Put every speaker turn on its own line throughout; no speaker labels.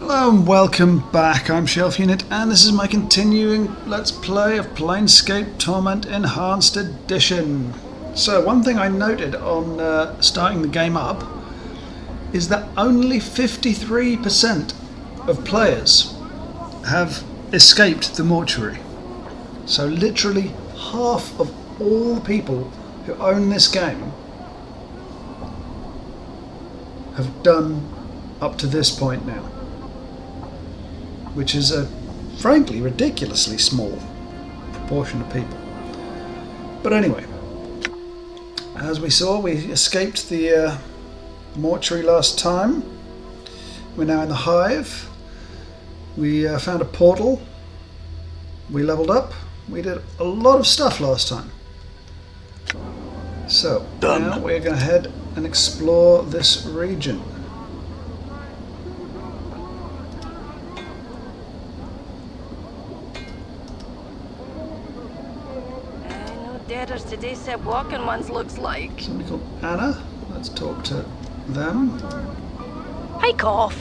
Hello and welcome back, I'm Shelf Unit and this is my continuing Let's Play of Planescape Torment Enhanced Edition. So one thing I noted on starting the game up is that only 53% of players have escaped the mortuary. So literally half of all the people who own this game have done up to this point now, which is a frankly ridiculously small proportion of people. But anyway, as we saw, we escaped the mortuary last time. We're now in the Hive. We found a portal. We leveled up. We did a lot of stuff last time. So now we're going to head and explore this region.
Deaders today said walking ones looks like.
Somebody called Anna. Let's talk to them.
Hike off!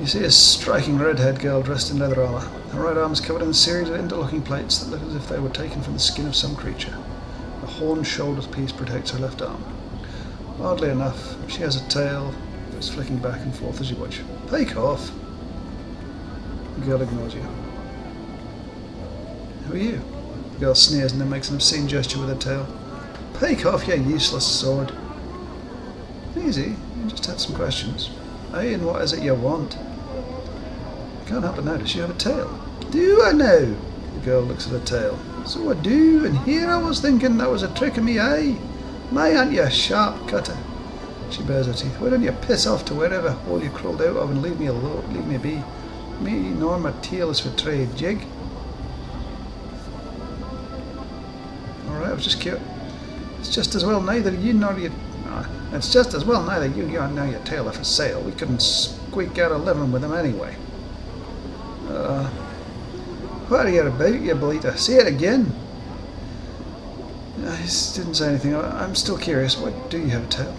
You see a striking redhead girl dressed in leather armour. Her right arm is covered in a series of interlocking plates that look as if they were taken from the skin of some creature. A horn shoulder piece protects her left arm. Oddly enough, she has a tail that's flicking back and forth as you watch. Hike off! The girl ignores you. Who are you? The girl sneers and then makes an obscene gesture with her tail. Take off, you useless sword. Easy, you just had some questions. Hey, and what is it you want? I can't help but notice you have a tail. Do I know? The girl looks at her tail. So I do, and here I was thinking that was a trick of me eye. My aunt, you sharp cutter. She bares her teeth. Why don't you piss off to wherever hole you crawled out of and leave me alone, leave me be. Me nor my tail is for trade, jig. Alright, I was just cute. It's just as well neither you nor your... it's just as well neither you nor your tail are for sale. We couldn't squeak out a living with them anyway. What are you about, you bleater? Say it again. I didn't say anything. I'm still curious. Why do you have a tail?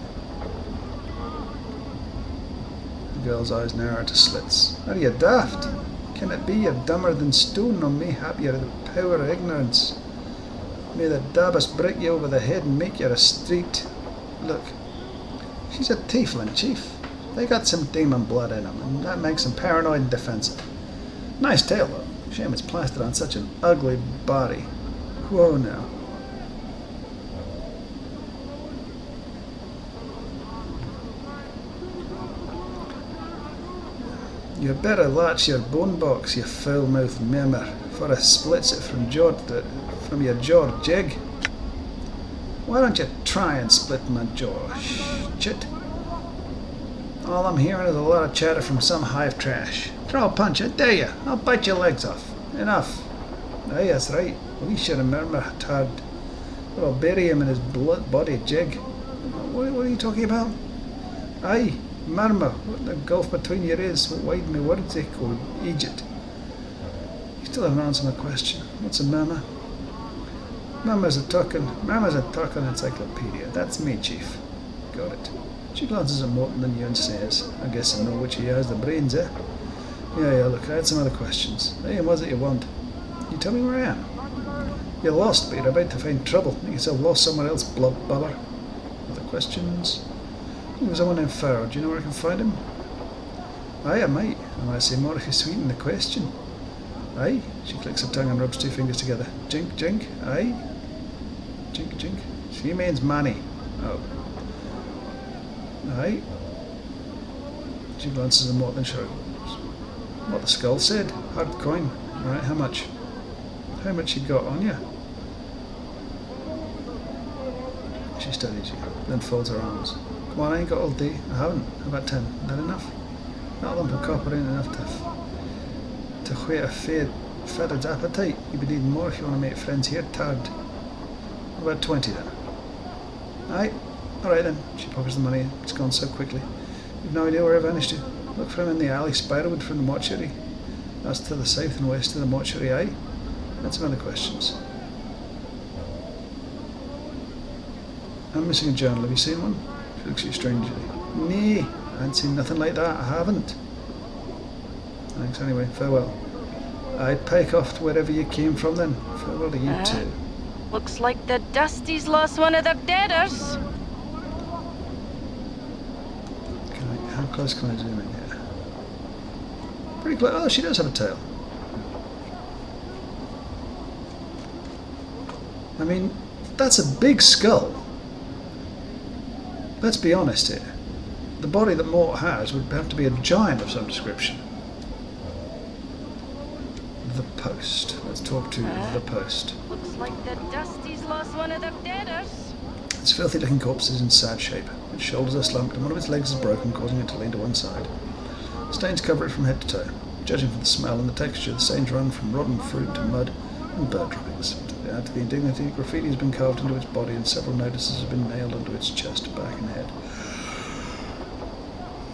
The girl's eyes narrow to slits. Are you daft? Can it be you're dumber than stone, or mayhap you're the power of ignorance? May the dabbas break you over the head and make you a street. Look, she's a tiefling, chief. They got some demon blood in them, and that makes them paranoid and defensive. Nice tail, though. Shame it's plastered on such an ugly body. Whoa, now. You better latch your bone box, you foul-mouthed member, for I splits it from your jaw, jig. Why don't you try and split my jaw, shit? All I'm hearing is a lot of chatter from some hive trash. Throw a punch, I dare you. I'll bite your legs off. Enough. Aye, that's right. We should remember Tad. But I'll bury him in his blood body, jig. What are you talking about? Aye, murmur. What the gulf between your ears? What wide my words echo, Egypt. You still haven't answered my question. What's a murmur? Murmur's a talking encyclopedia. That's me, chief. Got it. She glances at Morton and you and says, I guess I know which of you has the brains, eh? Yeah, look, I had some other questions. Hey, and what is it you want? You tell me where I am. You're lost, but you're about to find trouble. Make yourself lost somewhere else, blob bubber. Other questions? There was someone named Farrow. Do you know where I can find him? Aye, I might. I might say more if you sweeten the question. Aye. She clicks her tongue and rubs two fingers together. Jink, jink. Aye. Jink, jink. She means money. Oh. Aye. She glances at Morton and shrugs. What the skull said? Hard coin. Right, how much? How much you got on you? She studies you, then folds her arms. Come on, I ain't got all day. I haven't. How about 10? Is that enough? That lump of copper ain't enough to whet a fetid's appetite. You'd be needing more if you want to make friends here, Tad. How about 20 then? Aye. Alright then. She pockets the money. It's gone so quickly. You've no idea where I vanished to. Look for him in the alley Spiderwood from the mortuary. That's to the south and west of the mortuary, aye? That's some other questions. I'm missing a journal. Have you seen one? She looks at you strangely. Nay, I ain't seen nothing like that. I haven't. Thanks anyway. Farewell. I'd pake off to wherever you came from then. Farewell to you too.
Looks like the Dusty's lost one of their deaders.
How close can I zoom in here? Pretty close. Oh, she does have a tail. I mean, that's a big skull. Let's be honest here. The body that Mort has would have to be a giant of some description. The Post. Let's talk to the Post.
Looks like the Dusty's lost one of their deaders.
Its filthy looking corpse is in sad shape. Its shoulders are slumped and one of its legs is broken, causing it to lean to one side. Stains cover it from head to toe. Judging from the smell and the texture, the stains run from rotten fruit to mud and bird droppings. To add to the indignity, graffiti has been carved into its body and several notices have been nailed onto its chest, back and head.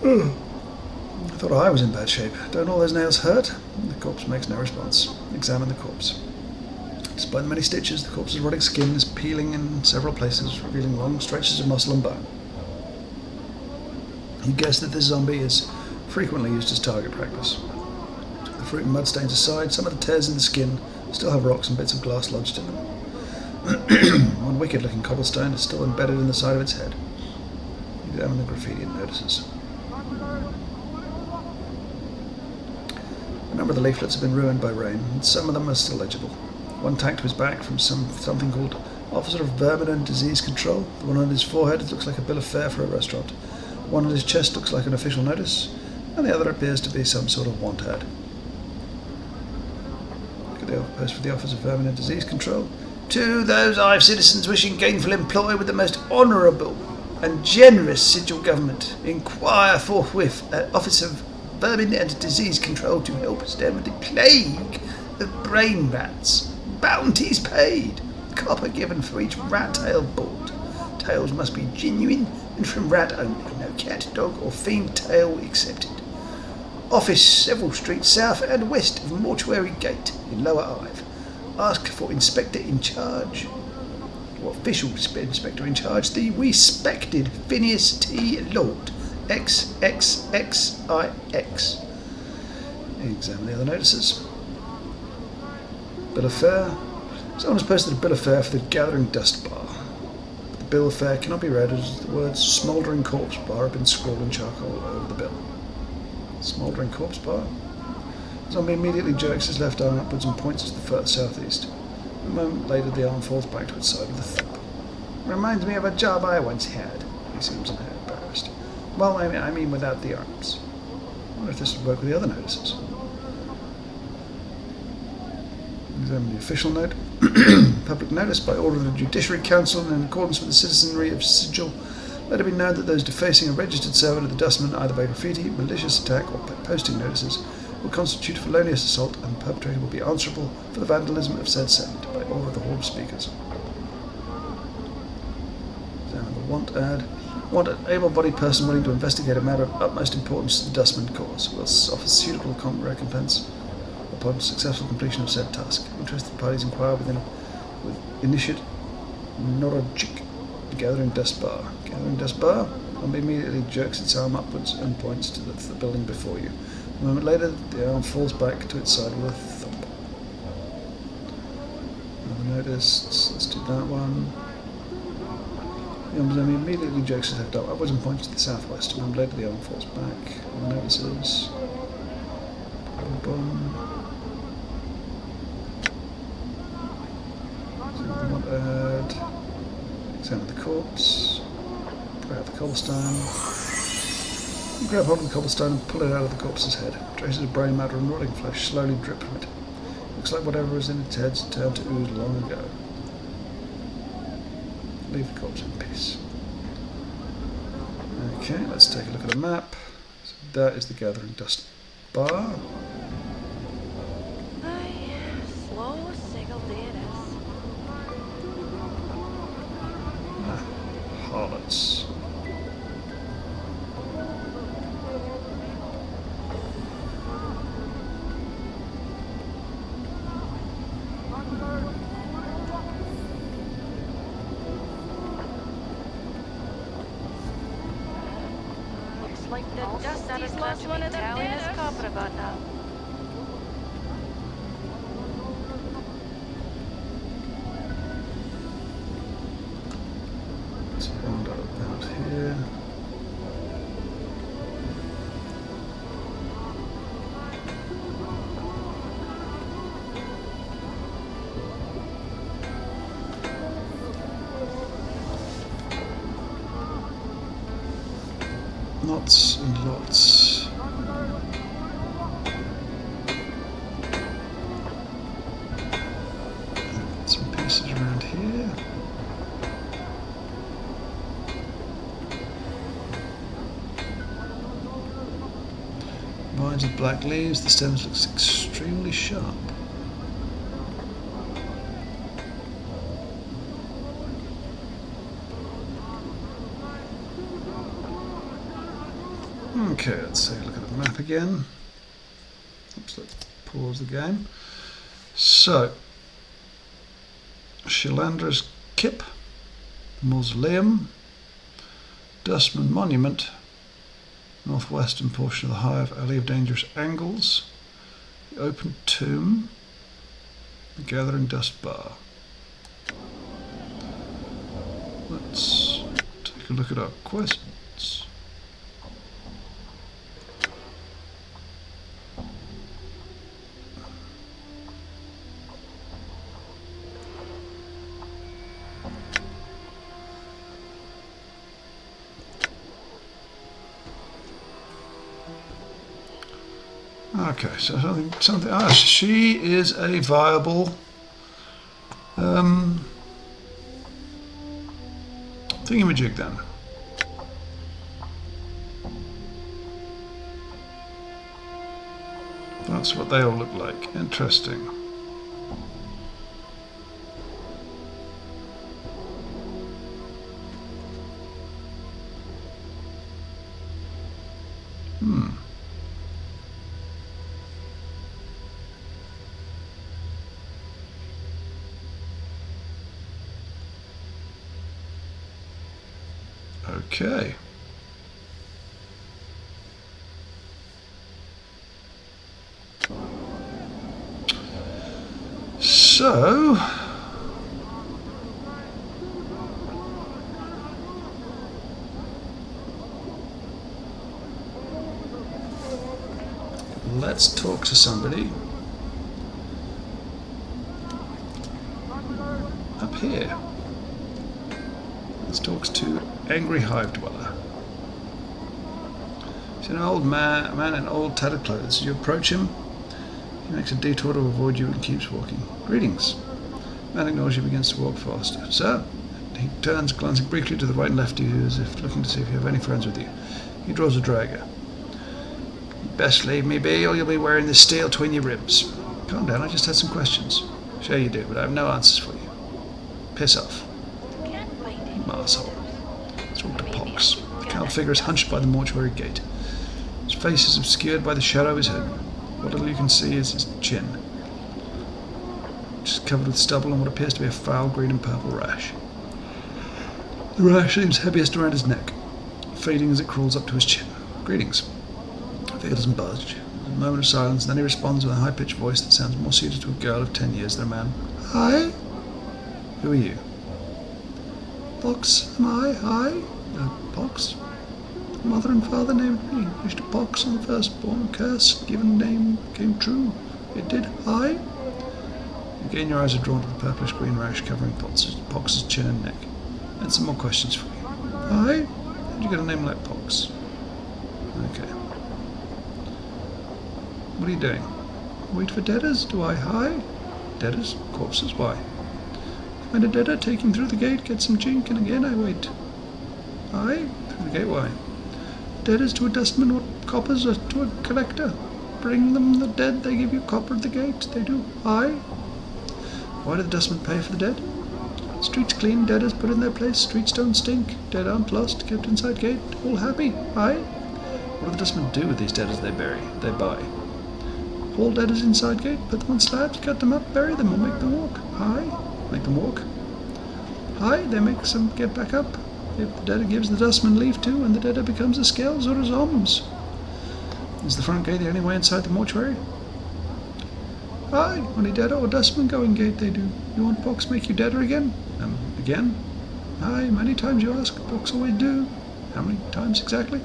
I thought I was in bad shape. Don't all those nails hurt? The corpse makes no response. Examine the corpse. Despite the many stitches, the corpse's rotting skin is peeling in several places, revealing long stretches of muscle and bone. You guess that this zombie is frequently used as target practice. The fruit and mud stains aside, some of the tears in the skin still have rocks and bits of glass lodged in them. One wicked-looking cobblestone is still embedded in the side of its head. Examine the graffiti and notices. A number of the leaflets have been ruined by rain, and some of them are still legible. One tacked to his back from something called Officer of Vermin and Disease Control. The one on his forehead looks like a bill of fare for a restaurant. One on his chest looks like an official notice, and the other appears to be some sort of want ad. Look at the post for the Office of Vermin and Disease Control. To those Hive citizens wishing gainful employ with the most honourable and generous sigil government, inquire forthwith at Office of Vermin and Disease Control to help stem the plague of brain rats. Bounties paid. Copper given for each rat tail bought. Tails must be genuine and from rat only. No cat, dog or fiend tail accepted. Office several streets south and west of Mortuary Gate in Lower Hive. Ask for Inspector in Charge. Or Official Inspector in Charge, the respected Phineas T. Lord, XXXIX. Examine the other notices. Bill of fare. Someone has posted a bill of fare for the Gathering Dust Bar. The bill of fare cannot be read as the words Smouldering Corpse Bar have been scrawled in charcoal over the bill. Smouldering Corpse Bar. The zombie immediately jerks his left arm upwards and points to the further southeast. A moment later the arm falls back to its side with a thump. Reminds me of a job I once had. He seems embarrassed. Well, I mean without the arms. I wonder if this would work with the other notices. Examine the official note. Public notice by order of the Judiciary Council and in accordance with the citizenry of Sigil. Let it be known that those defacing a registered servant of the Dustman either by graffiti, malicious attack or by posting notices will constitute felonious assault and the perpetrator will be answerable for the vandalism of said servant by order of the Hall of Speakers. Examine the want ad. Want an able-bodied person willing to investigate a matter of utmost importance to the Dustman cause. Will offer suitable recompense upon successful completion of said task. Interested parties inquire with initiate Norojik, Gathering Dust Bar. Gathering Dust Bar. Zombie immediately jerks its arm upwards and points to the building before you. A moment later, the arm falls back to its side with a thump. Another notice. Let's do that one. The arm immediately jerks its head upwards and points to the southwest. A moment later, the arm falls back. Other notices. Boom, boom. Examine the corpse. Grab the cobblestone. Grab hold of the cobblestone and pull it out of the corpse's head. Traces of brain matter and rotting flesh slowly drip from it. Looks like whatever was in its head turned to ooze long ago. Leave the corpse in peace. Okay, let's take a look at the map. So that is the Gathering Dust Bar.
Slow sigil deaders.
Harlots.
Looks like the Dusty's lost one of their deaders. Copper about now.
Out here. Lots and lots. Some pieces around here. Vines with black leaves, the stems looks extremely sharp. Okay, let's take a look at the map again. Oops, let's pause the game. So, Shilandra's Kip, the Mausoleum, Dustman Monument, northwestern portion of the Hive, Alley of Dangerous Angles, the Open Tomb, the Gathering Dust Bar. Let's take a look at our quests. Okay, so something. She is a viable thingamajig then. That's what they all look like. Interesting. Okay. So let's talk to somebody up here. Let's talk to Angry Hive Dweller. He's an old man in old tattered clothes. As you approach him, he makes a detour to avoid you and keeps walking. Greetings. The man ignores you and begins to walk faster. Sir, he turns, glancing briefly to the right and left of you as if looking to see if you have any friends with you. He draws a dagger. Best leave me be, or you'll be wearing this steel between your ribs. Calm down, I just had some questions. Sure you do, but I have no answers for you. Piss off. Arsehole. Talk to Pox. The cowled figure is hunched by the mortuary gate. His face is obscured by the shadow of his head. What little you can see is his chin, which is covered with stubble and what appears to be a foul green and purple rash. The rash seems heaviest around his neck, fading as it crawls up to his chin. Greetings. The figure doesn't budge. There's a moment of silence, and then he responds with a high-pitched voice that sounds more suited to a girl of 10 years than a man. Hi? Who are you? Pox, am I? Hi? Pox? Mother and father named me. Wished to Pox on the firstborn. Curse, given name, came true. It did. Hi? Again, your eyes are drawn to the purplish-green rash covering Pox's chin and neck. And some more questions for you. Hi? How'd you get a name like Pox? Okay. What are you doing? Wait for deaders? Do I? Hi? Deaders? Corpses? Why? Find a deader, take him through the gate, get some chink, and again I wait. Aye? Through the gate, why? Deaders to a dustman or coppers or to a collector. Bring them the dead, they give you copper at the gate. They do. Aye? Why do the dustmen pay for the dead? Streets clean, deaders put in their place, streets don't stink. Dead aren't lost, kept inside gate, all happy. Aye? What do the dustmen do with these deaders they buy? Haul deaders inside gate, put them on slabs, cut them up, bury them, or make them walk. Aye? Make them walk. Aye, they make some get back up. If the deader gives the dustman leave to, and the deader becomes a scales or a zombs. Is the front gate the only way inside the mortuary? Aye, only deader or dustman going gate they do. You want Pox make you deader again? Again? Aye, many times you ask, books always do. How many times exactly?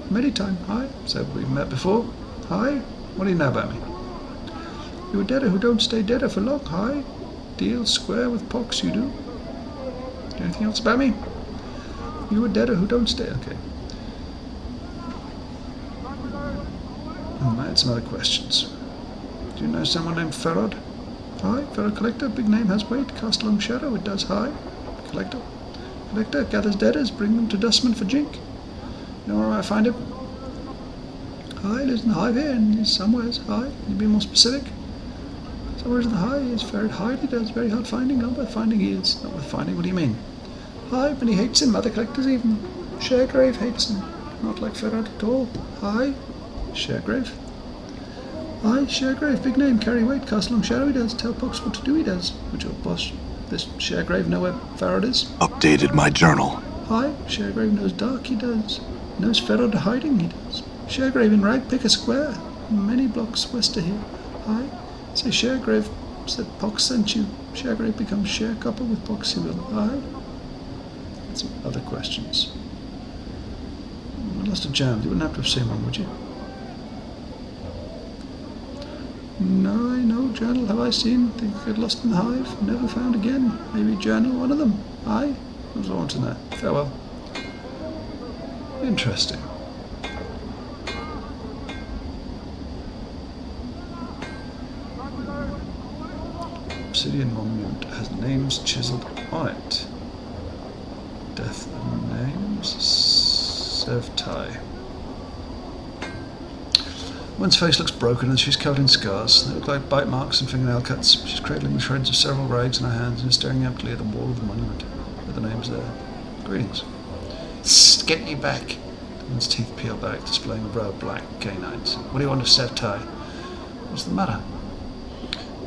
Many times. Aye, so we've met before. Aye, what do you know about me? You're a deader who don't stay deader for long. Aye, deal square with pox you do. Anything else about me? You're a deader who don't stay. Okay. I had some other questions. Do you know someone named Ferrod? Aye, Ferrod Collector, big name, has weight, cast long shadow, it does high. Collector gathers deaders, bring them to Dustman for Jink. You know where I find him? Aye, lives in the Hive here, and he's somewheres. Aye, can you be more specific? Somewheres in the Hive, he's ferret hide, he does very hard finding, not worth finding he is. Not worth finding, what do you mean? Aye, but he hates him, other collectors even. Sharegrave hates him, not like Ferrod at all. Aye, Sharegrave. Aye, Sharegrave, big name, carry weight, cast long shadow he does, tell Pox what to do he does. Would your boss, this Sharegrave, know where Farrod is?
Updated my journal.
Aye, Sharegrave knows dark he does. Knows Ferrod hiding he does. Sharegrave in rag pick a square, many blocks west of here. Aye, say Sharegrave said Pox sent you. Sharegrave becomes sharecopper with Pox he will. Aye. And some other questions. I lost a journal, you wouldn't have to have seen one, would you? No journal have I seen. Think I get lost in the Hive. Never found again. Maybe journal one of them. Aye. That was all I want to know. Farewell. Interesting. Obsidian monument has names chiseled on it. Death of names. Sevtai. One's face looks broken and she's covered in scars. They look like bite marks and fingernail cuts. She's cradling the shreds of several rags in her hands and is staring emptily at the wall of the monument, with the names there. Greetings. Sst, get you back. The woman's teeth peel back, displaying a row of black canines. What do you want of Sevtai? What's the matter?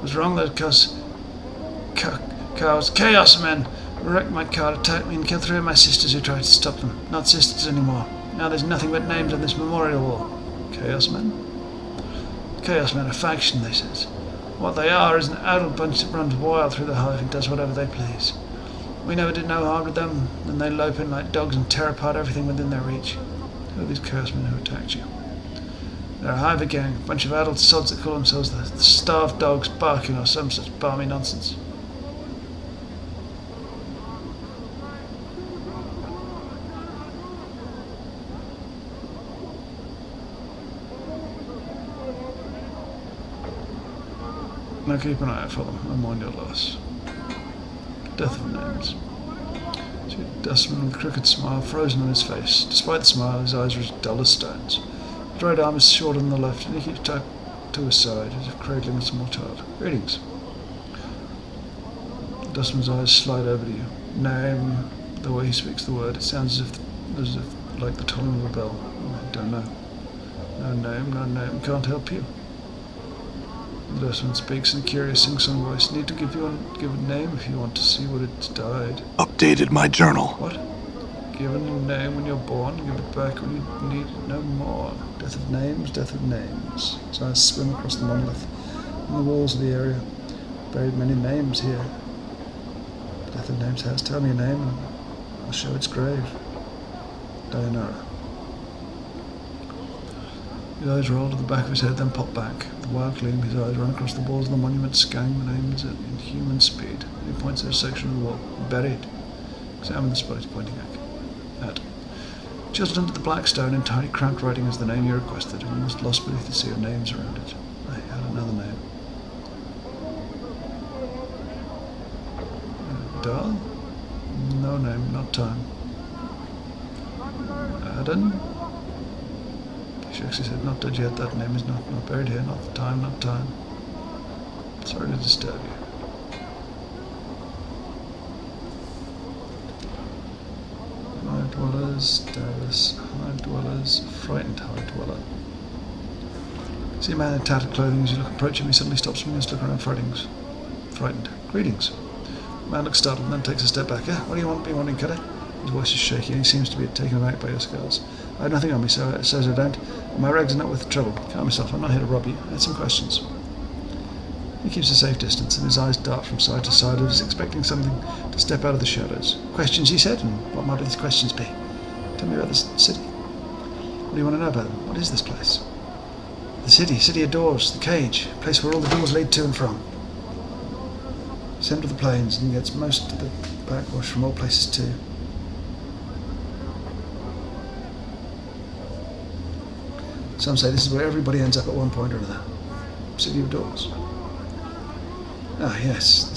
What's wrong there, cuz? Cows, chaos men! Wrecked my car, attacked me and killed 3 of my sisters who tried to stop them. Not sisters anymore. Now there's nothing but names on this memorial wall. Chaos men? Chaos men, a faction, they says. What they are is an addled bunch that runs wild through the Hive and does whatever they please. We never did no harm to them, and they lope in like dogs and tear apart everything within their reach. Who are these Chaos men who attacked you? They're a Hive gang, a bunch of addled sods that call themselves the starved dogs barking or some such balmy nonsense. Now keep an eye out for them and mind your loss. Death of names. See a dustman with a crooked smile frozen on his face. Despite the smile, his eyes are as dull as stones. His right arm is shorter than the left, and he keeps tucked to his side, as if cradling a small child. Greetings. The dustman's eyes slide over to you. Name. The way he speaks the word, it sounds as if like the tolling of a bell. Oh, I don't know. No name. Can't help you. The dustman speaks in a curious sing-song voice. Need to give a name if you want to see what it's died.
Updated my journal.
What? Given a name when you're born, give it back when you need it no more. Death of names, death of names. His eyes swim across the monolith and the walls of the area. Buried many names here. Death of names has. Tell me a name and I'll show its grave. Dayanara. His eyes roll to the back of his head, then pop back. With a wild gleam, his eyes run across the walls of the monument, scanning the names at inhuman speed. He points at a section of the wall. Buried. Examine the spot he's pointing at. Chiseled into the black stone in tiny cramped writing is the name you requested, almost lost beneath the sea of names around it. I had another name. Dahl? No name, not time. Aden? She actually said, not dead yet, that name is not buried here, not the time, not time. Sorry to disturb you. Hive dwellers, Davos, Hive dwellers, frightened Hive dweller. See a man in tattered clothing as you approach him, he suddenly stops and begins to look around, frightened. Greetings. The man looks startled and then takes a step back. What do you want? Be wanting, Cutter? His voice is shaky and he seems to be taken aback by your scars. I have nothing on me, so I don't. My rags are not worth the trouble. Calm yourself, I'm not here to rob you. I had some questions. He keeps a safe distance, and his eyes dart from side to side as if expecting something to step out of the shadows. Questions, he said, and what might these questions be? Tell me about this city. What do you want to know about them? What is this place? The city of doors, the cage, a place where all the doors lead to and from. Centre of the plains, and gets most of the backwash from all places too. Some say this is where everybody ends up at one point or another. City of doors. Ah, yes, the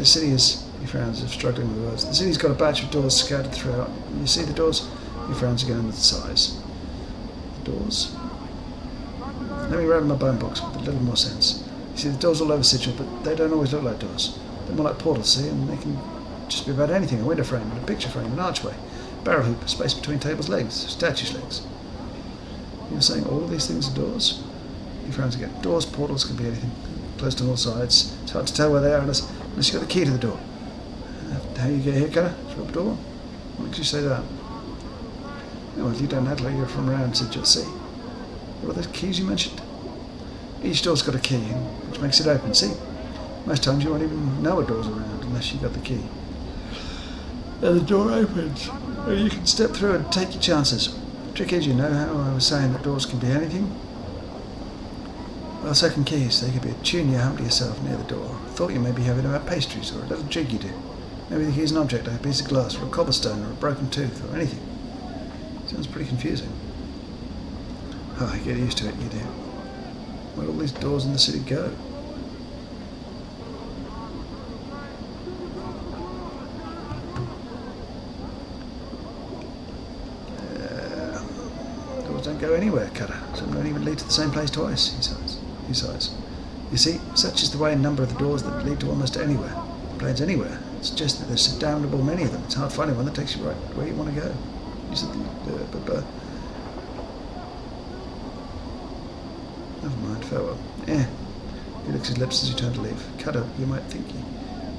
city is, he frowns as if struggling with words. The city's got a batch of doors scattered throughout. You see the doors? He frowns again at the size. The doors? Let me rattle my bone box with a little more sense. You see the doors all over Sigil, but they don't always look like doors. They're more like portals, see, and they can just be about anything. A window frame, a picture frame, an archway, barrel hoop, space between tables' legs, statue's legs. You're saying all of these things are doors? He frowns again. Doors, portals, can be anything. Closed on all sides. It's hard to tell where they are unless you've got the key to the door. How you get here, Cutter? Through a door? What makes you say that? Well, you don't act like you're from around Sigil, see? What are those keys you mentioned? Each door's got a key, which makes it open, see? Most times you won't even know a door's around unless you've got the key. Then the door opens, and you can step through and take your chances. The trick is, you know how I was saying that doors can be anything? Well, so can keys. They could be a tune you hum to yourself near the door. Thought you may be having about pastries, or a little jig you do. Maybe the key's an object, like a piece of glass, or a cobblestone, or a broken tooth, or anything. Sounds pretty confusing. Oh, you get used to it, you do. Where all these doors in the city go? Doors don't go anywhere, Cutter. Some don't even lead to the same place twice, he sighs. You see, such is the way a number of the doors that lead to almost anywhere. Planes anywhere. It's just that there's so damnable many of them. It's hard finding one that takes you right where you want to go. You said never mind, farewell. He licks his lips as you turn to leave. Cutter, you might think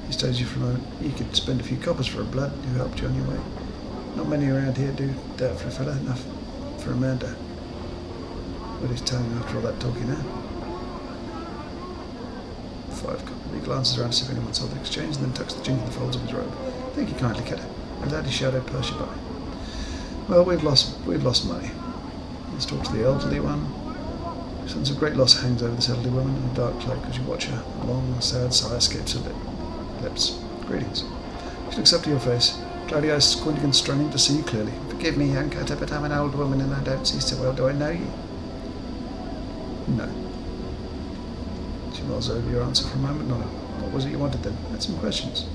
he studies you for a moment. You could spend a few coppers for a blood who helped you on your way. Not many around here do that for a fella, enough for a man to. What he's telling you after all that talking now. 5 copper. He glances around to see if anyone saw the exchange and then tucks the jink in the folds of his robe. Thank you kindly, Cutter. And that his shadow pass you by. Well, we've lost money. Let's talk to the elderly one. A sense of great loss hangs over this elderly woman in a dark cloak as you watch her. A long, sad sigh escapes her lips. Greetings. She looks up to your face. Cloudy eyes squinting and straining to see you clearly. Forgive me, young Cutter, but I'm an old woman and I don't see so well. Do I know you? No. She mulls over your answer for a moment, nodding. What was it you wanted then? I had some questions.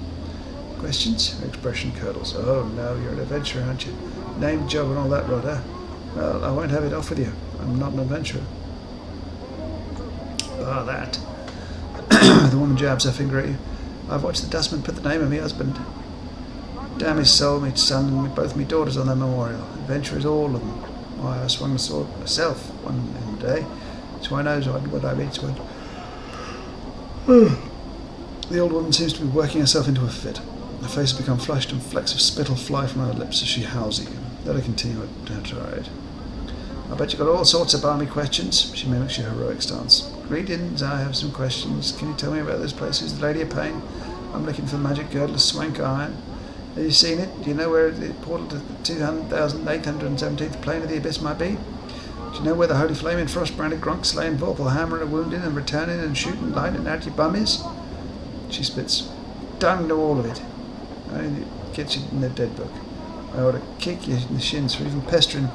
Questions? Her expression curdles. Oh no, you're an adventurer, aren't you? Name, job and all that rot, eh? Well, I won't have it off with you. I'm not an adventurer. Ah, that. The woman jabs her finger at you. I've watched the dustman put the name of me husband. Damn his soul, me son, and both me daughters on their memorial. Adventurers, all of them. Why, I swung the sword myself one in the day, so I knows what I mean to it. The old woman seems to be working herself into a fit. Her face has become flushed and flecks of spittle fly from her lips as she howls at you. Let her continue her tirade. I bet you got all sorts of balmy questions. She mimics your heroic stance. Greetings, I have some questions. Can you tell me about this place? Who's the Lady of Pain? I'm looking for the magic girdle of Swank Iron. Have you seen it? Do you know where the portal to the 200,817th plane of the abyss might be? Do you know where the holy flaming frost-branded Gronk slaying Vorpal hammering and wounding and returning and shooting lightning out your bum is? She spits. Dung to all of it. Only gets you in the dead book. I ought to kick you in the shins for even pestering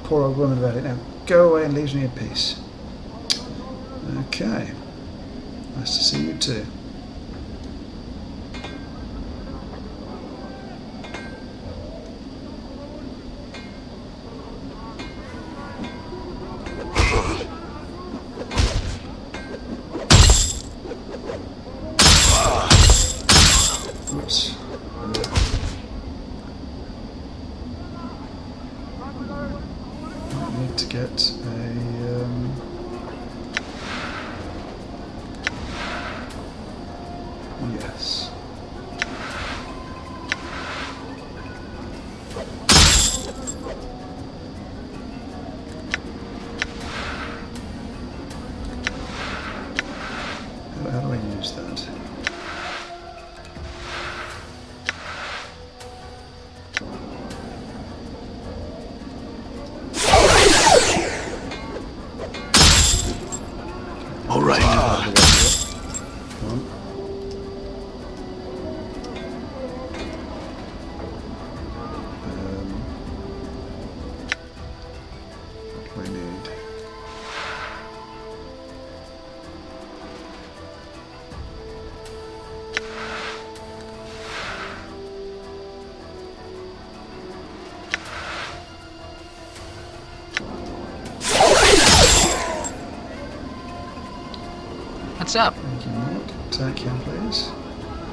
poor old woman about it. Now go away and leave me in peace. Okay. Nice to see you too. Oops. I need to get a yes.
right.
Come on. What do we need?
What's up?
Thank you, Matt. Attack him, please.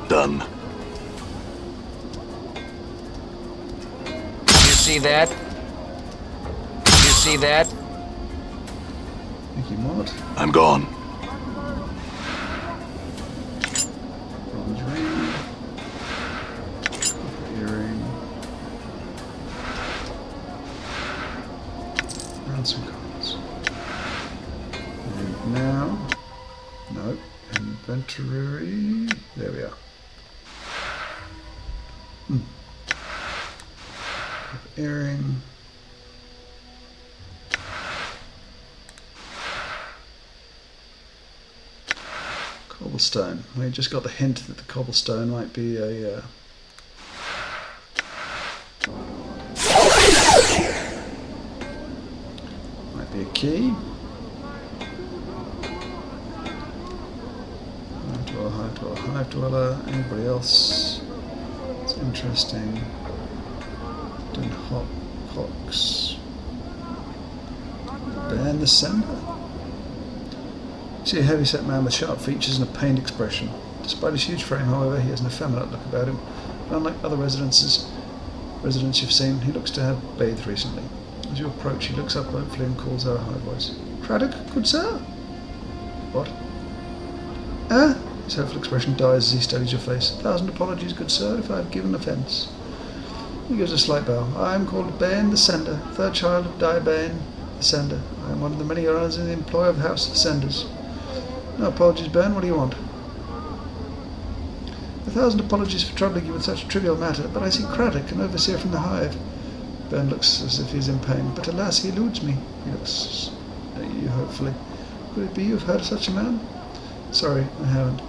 Done.
You see that? You see that?
Thank you, Maud.
I'm gone.
Bronze ring. Copper earring. And some cards. And now... No. Inventory. There we are. Copper earring. Cobblestone. We just got the hint that the cobblestone might be a key. Hive dweller. Anybody else? It's interesting. Doing hawks. Ban the sender. You see a heavy-set man with sharp features and a pained expression. Despite his huge frame, however, he has an effeminate look about him. But unlike other residents you've seen, he looks to have bathed recently. As you approach, he looks up hopefully and calls out a high voice. Craddock, good sir? What? His hopeful expression dies as he studies your face. 1,000 apologies, good sir, if I have given offence. He gives a slight bow. I am called Bane the Sender, third child of Di Bane the Sender. I am one of the many honours in the employ of the House of Senders. No apologies, Bane, what do you want? 1,000 apologies for troubling you with such a trivial matter, but I see Craddock, an overseer from the Hive. Bane looks as if he is in pain, but alas, he eludes me. He looks at you hopefully. Could it be you have heard of such a man? Sorry, I haven't.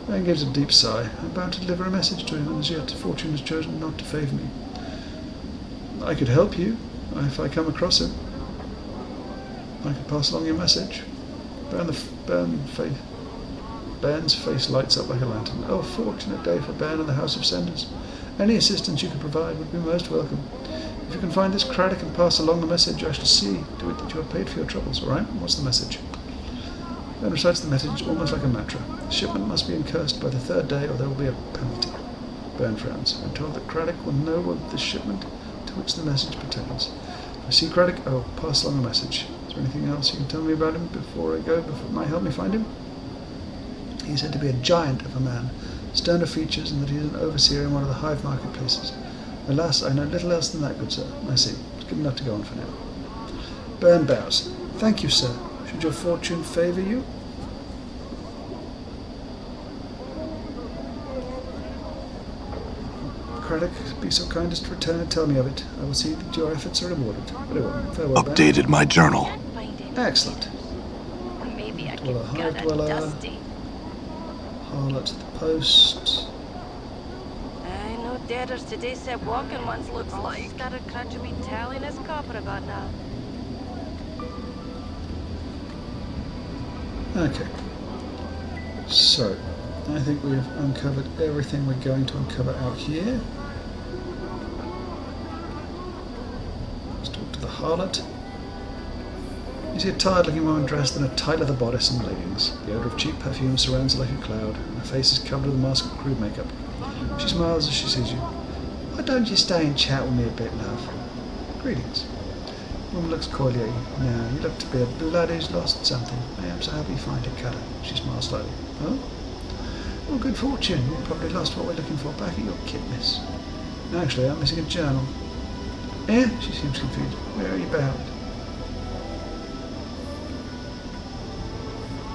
Bane gives a deep sigh. I'm bound to deliver a message to him, and as yet fortune has chosen not to favour me. I could help you, if I come across him. I could pass along your message. Bane's face lights up like a lantern. Oh, fortunate day for Bane and the House of Senders. Any assistance you could provide would be most welcome. If you can find this Craddock and pass along the message, I shall see to it that you are paid for your troubles, all right? What's the message? Bane recites the message almost like a mantra. The shipment must be incursed by the third day or there will be a penalty. Bane frowns. I'm told that Craddock will know of the shipment to which the message pertains. If I see Craddock, I will pass along the message. Is there anything else you can tell me about him before I go, before it might help me find him? He is said to be a giant of a man, stern of features, and that he is an overseer in one of the Hive marketplaces. Alas, I know little else than that, good sir. I see. It's good enough to go on for now. Bane bows. Thank you, sir. Should your fortune favour you? Craddock, be so kind as to return and tell me of it. I will see that your efforts are rewarded. Very well. Farewell, Bane.
Updated my journal.
Find it.
Excellent.
Maybe I
Dweller,
can
Hive
get
dweller.
a dusty.
Harlot to the post.
I know debtors today said walking ones looks like. Started crunching me telling his copper about now.
Okay. So, I think we've uncovered everything we're going to uncover out here. Let's talk to the harlot. You see a tired-looking woman dressed in a tight leather bodice and leggings. The odour of cheap perfume surrounds her like a cloud, and her face is covered with a mask of crude makeup. She smiles as she sees you. Why don't you stay and chat with me a bit, love? Greetings. The woman looks coyly at you. Now, you look to be a blood who's lost something. I am so happy you find it, Cutter. She smiles slightly. Oh? Well, good fortune. You probably lost what we're looking for back at your kit, miss. Actually, I'm missing a journal. Eh? She seems confused. Where are you bound?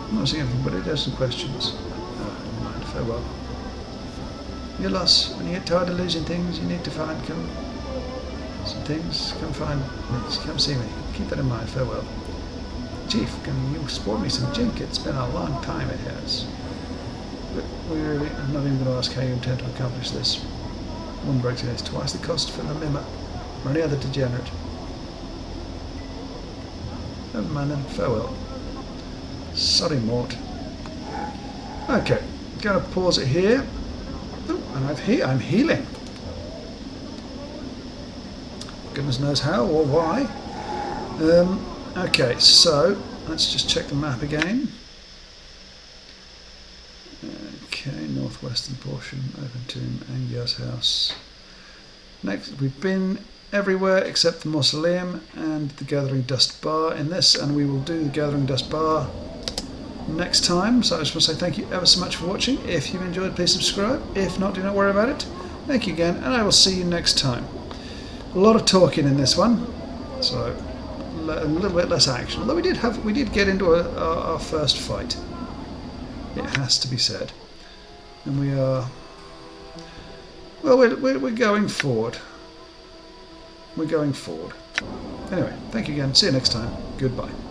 I'm not seeing anything, but it has some questions. Never mind. Farewell. Your loss. When you get tired of losing things, you need to find some things. Come find me. Come see me. Keep that in mind. Farewell. Chief, can you sport me some jink? It's been a long time, it has. But I'm not even going to ask how you intend to accomplish this. One breaks in, it's twice the cost for the Mimmer, or any other degenerate. Never mind then, farewell. Sorry, Mort. Okay, gonna pause it here. Oh, and I'm healing. Goodness knows how or why. Okay, so let's just check the map again. Okay, northwestern portion, open tomb, Angiar's house. Next, we've been everywhere except the mausoleum and the Gathering Dust Bar in this, and we will do the Gathering Dust Bar next time. So I just want to say thank you ever so much for watching. If you've enjoyed, please subscribe. If not, do not worry about it. Thank you again, and I will see you next time. A lot of talking in this one, so a little bit less action. Although we did get into our first fight. It has to be said, and we are. Well, we're going forward. We're going forward. Anyway, thank you again. See you next time. Goodbye.